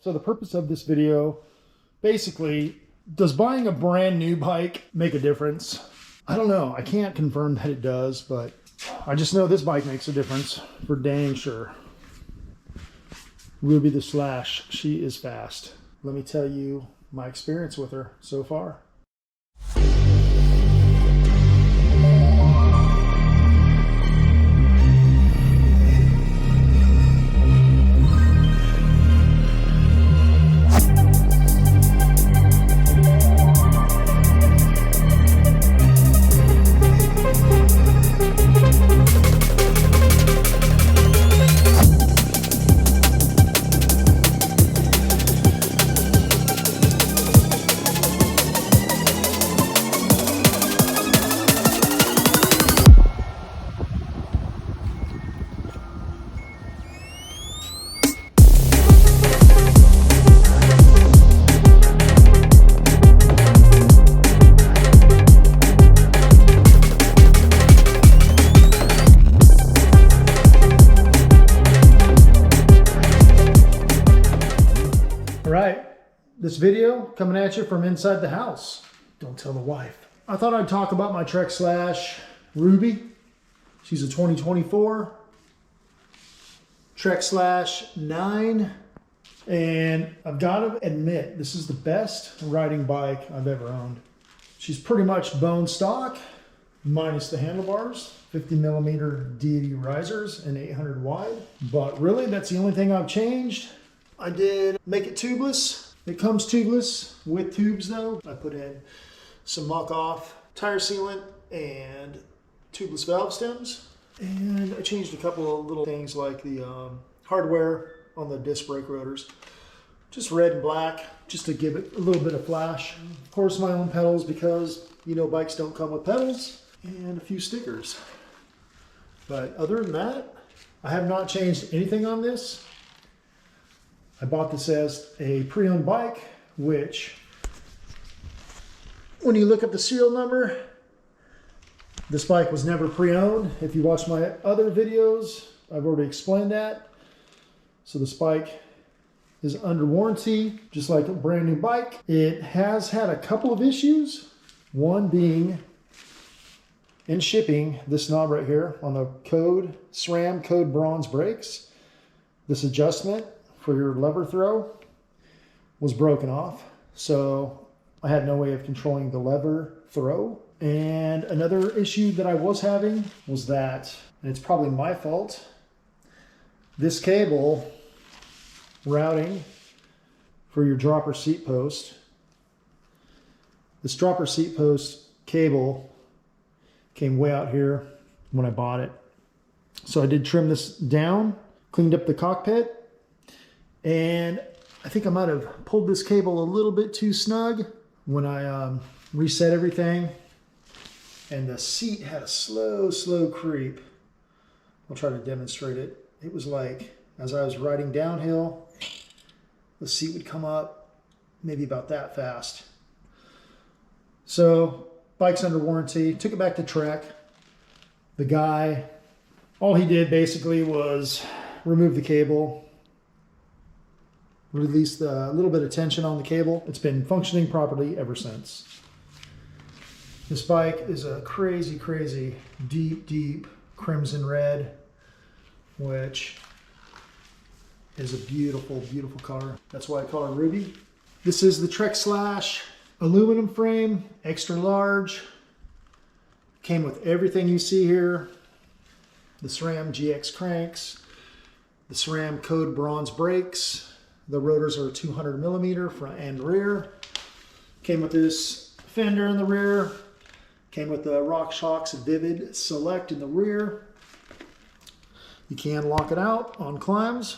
So the purpose of this video, basically, does buying a brand new bike make a difference? I don't know. I can't confirm that it does, but I just know this bike makes a difference for dang sure. Ruby the Slash, she is fast. Let me tell you my experience with her so far. This video coming at you from inside the house. Don't tell the wife. I thought I'd talk about my Trek Slash Ruby. She's a 2024 Trek Slash 9. And I've got to admit, this is the best riding bike I've ever owned. She's pretty much bone stock, minus the handlebars, 50mm Deity risers and 800 wide. But really, that's the only thing I've changed. I did make it tubeless. It comes tubeless with tubes though. I put in some muck-off tire sealant and tubeless valve stems. And I changed a couple of little things like the hardware on the disc brake rotors. Just red and black, just to give it a little bit of flash. Of course, my own pedals because, you know, bikes don't come with pedals. And a few stickers. But other than that, I have not changed anything on this. I bought this as a pre-owned bike, which when you look up the serial number, this bike was never pre-owned. If you watch my other videos, I've already explained that. So this bike is under warranty, just like a brand new bike. It has had a couple of issues. One being in shipping, this knob right here on the code, SRAM code bronze brakes. This adjustment for your lever throw was broken off. So I had no way of controlling the lever throw. And another issue that I was having was that, and it's probably my fault, this cable routing for your dropper seat post, this dropper seat post cable came way out here when I bought it. So I did trim this down, cleaned up the cockpit, and I think I might have pulled this cable a little bit too snug when I reset everything. And the seat had a slow creep. I'll try to demonstrate it. It was like, as I was riding downhill, the seat would come up maybe about that fast. So, bike's under warranty. Took it back to Trek. The guy, all he did basically was remove the cable, released a little bit of tension on the cable. It's been functioning properly ever since. This bike is a crazy, deep crimson red, which is a beautiful color. That's why I call it Ruby. This is the Trek Slash aluminum frame, extra large. Came with everything you see here. The SRAM GX cranks, the SRAM code bronze brakes. The rotors are 200mm front and rear. Came with this fender in the rear. Came with the RockShox Vivid Select in the rear. You can lock it out on climbs.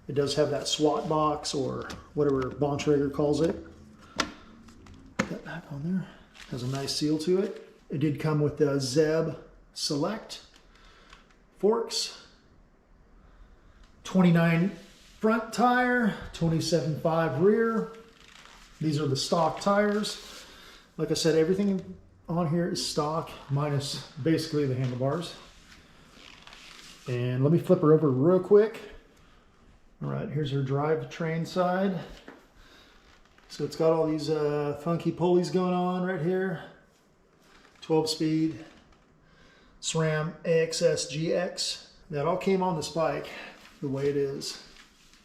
It does have that SWAT box or whatever Bontrager calls it. Put that back on there. Has a nice seal to it. It did come with the Zeb Select forks. 29 front tire, 27.5 rear. These are the stock tires. Like I said, everything on here is stock, minus basically the handlebars. And let me flip her over real quick. All right, here's her drivetrain side. So it's got all these funky pulleys going on right here. 12-speed SRAM AXS GX. That all came on this bike the way it is.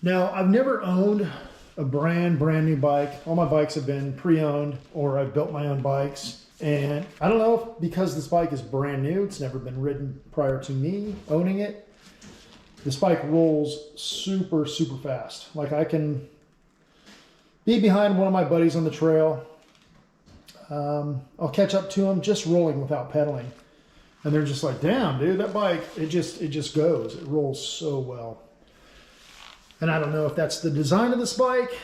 Now, I've never owned a brand new bike. All my bikes have been pre-owned, or I've built my own bikes. And I don't know if because this bike is brand new, it's never been ridden prior to me owning it. This bike rolls super, super fast. Like, I can be behind one of my buddies on the trail. I'll catch up to him just rolling without pedaling. And they're just like, damn, dude, that bike, it just goes. It rolls so well. And I don't know if that's the design of this bike.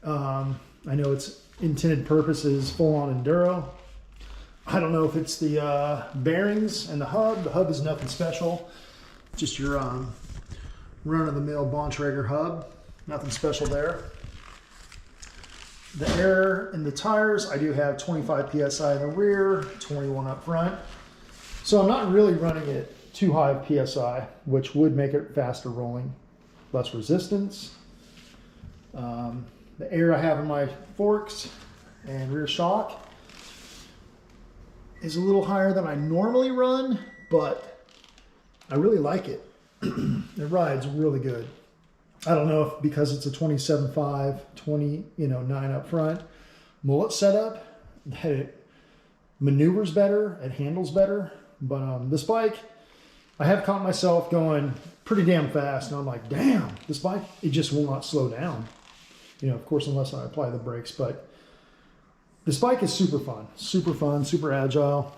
I know its intended purpose is full-on enduro. I don't know if it's the bearings and the hub. The hub is nothing special. Just your run-of-the-mill Bontrager hub. Nothing special there. The air in the tires, I do have 25 PSI in the rear, 21 up front. So I'm not really running it too high of PSI, which would make it faster rolling. Less resistance. The air I have in my forks and rear shock is a little higher than I normally run, but I really like it. It rides really good. I don't know if because it's a 27.5, 9 up front mullet setup, that it maneuvers better, it handles better. But this bike, I have caught myself going pretty damn fast, and I'm like, damn, this bike, it just will not slow down. Of course, unless I apply the brakes. But this bike is super fun, super agile,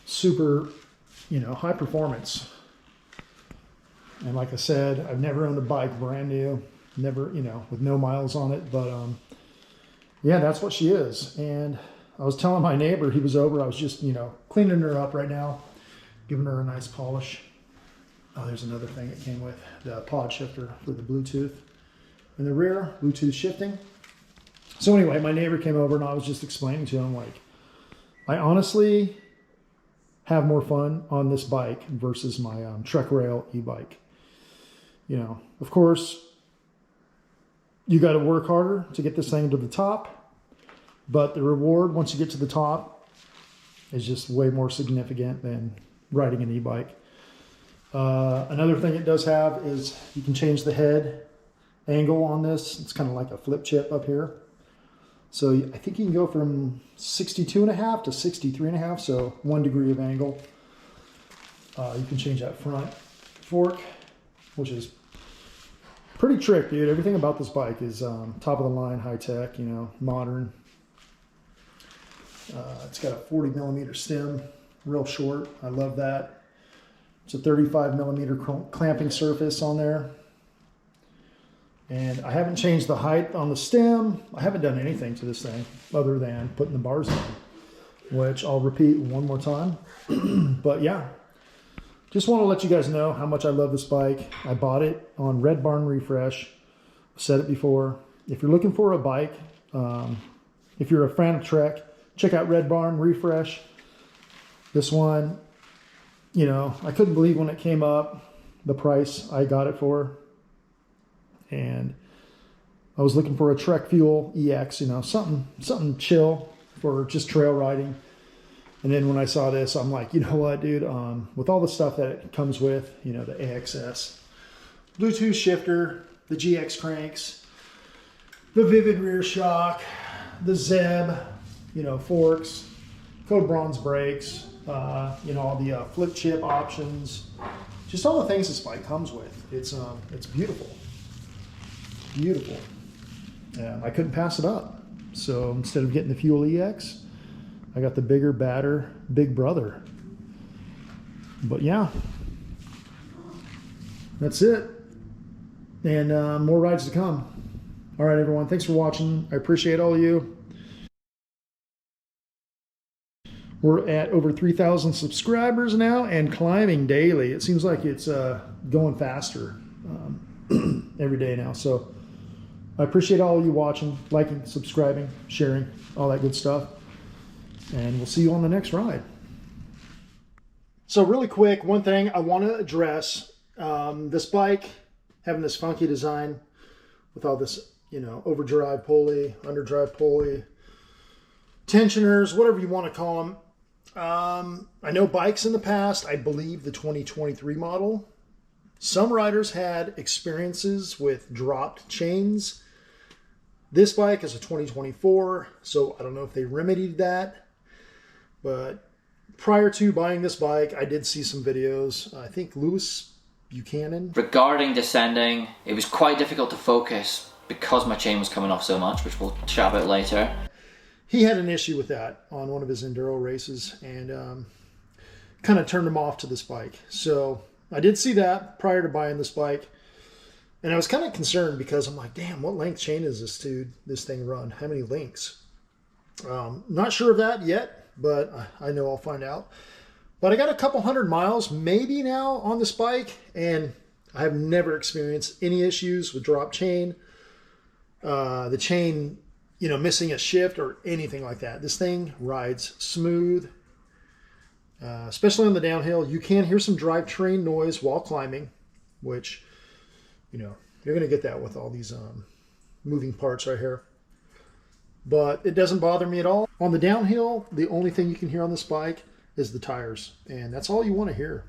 super, high performance. And like I said, I've never owned a bike brand new, never, with no miles on it. But yeah, that's what she is. And I was telling my neighbor, he was over, I was just, cleaning her up right now, giving her a nice polish. Oh, there's another thing it came with, the pod shifter for the Bluetooth. In the rear, Bluetooth shifting. So anyway, my neighbor came over and I was just explaining to him, like, I honestly have more fun on this bike versus my Trek Rail e-bike. Of course, you got to work harder to get this thing to the top, but the reward once you get to the top is just way more significant than riding an e-bike. Another thing it does have is you can change the head angle on this. It's kind of like a flip chip up here. So I think you can go from 62.5 to 63.5, so 1 degree of angle. You can change that front fork, which is pretty trick, dude. Everything about this bike is top of the line, high tech, modern. It's got a 40 millimeter stem, real short. I love that. It's a 35 millimeter clamping surface on there. And I haven't changed the height on the stem. I haven't done anything to this thing other than putting the bars in, which I'll repeat one more time. But yeah, just want to let you guys know how much I love this bike. I bought it on Red Barn Refresh. I've said it before. If you're looking for a bike, if you're a fan of Trek, check out Red Barn Refresh. This one, I couldn't believe when it came up, the price I got it for. And I was looking for a Trek Fuel EX, something chill for just trail riding. And then when I saw this, I'm like, you know what, dude, with all the stuff that it comes with, the AXS, Bluetooth shifter, the GX cranks, the Vivid rear shock, the Zeb, forks, Code Bronze brakes, all the flip chip options, just all the things this bike comes with. It's beautiful. Beautiful. I couldn't pass it up. So instead of getting the Fuel EX, I got the bigger, badder, big brother. But yeah, that's it. And more rides to come. All right, everyone. Thanks for watching. I appreciate all of you. We're at over 3,000 subscribers now and climbing daily. It seems like it's going faster every day now. So I appreciate all of you watching, liking, subscribing, sharing, all that good stuff. And we'll see you on the next ride. So really quick, one thing I want to address. This bike having this funky design with all this, you know, overdrive pulley, underdrive pulley, tensioners, whatever you want to call them. I know bikes in the past, I believe the 2023 model, some riders had experiences with dropped chains. This bike is a 2024, so I don't know if they remedied that. But prior to buying this bike, I did see some videos. I think Lewis Buchanan. Regarding descending, it was quite difficult to focus because my chain was coming off so much, which we'll chat about later. He had an issue with that on one of his enduro races, and kind of turned him off to this bike. So I did see that prior to buying this bike, and I was kind of concerned because I'm like, damn, what length chain is this thing run? How many links? Not sure of that yet, but I know I'll find out. But I got a couple 100 miles maybe now on this bike, and I have never experienced any issues with drop chain, the chain, you know, missing a shift or anything like that. This thing rides smooth, especially on the downhill. You can hear some drivetrain noise while climbing, which, you know, you're going to get that with all these moving parts right here. But it doesn't bother me at all. On the downhill, the only thing you can hear on this bike is the tires, and that's all you want to hear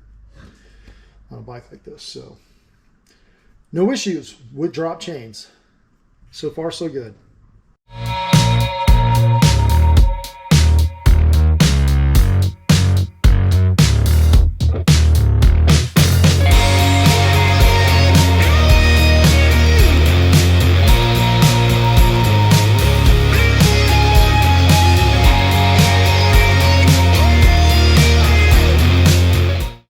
on a bike like this. So no issues with drop chains. So far, so good.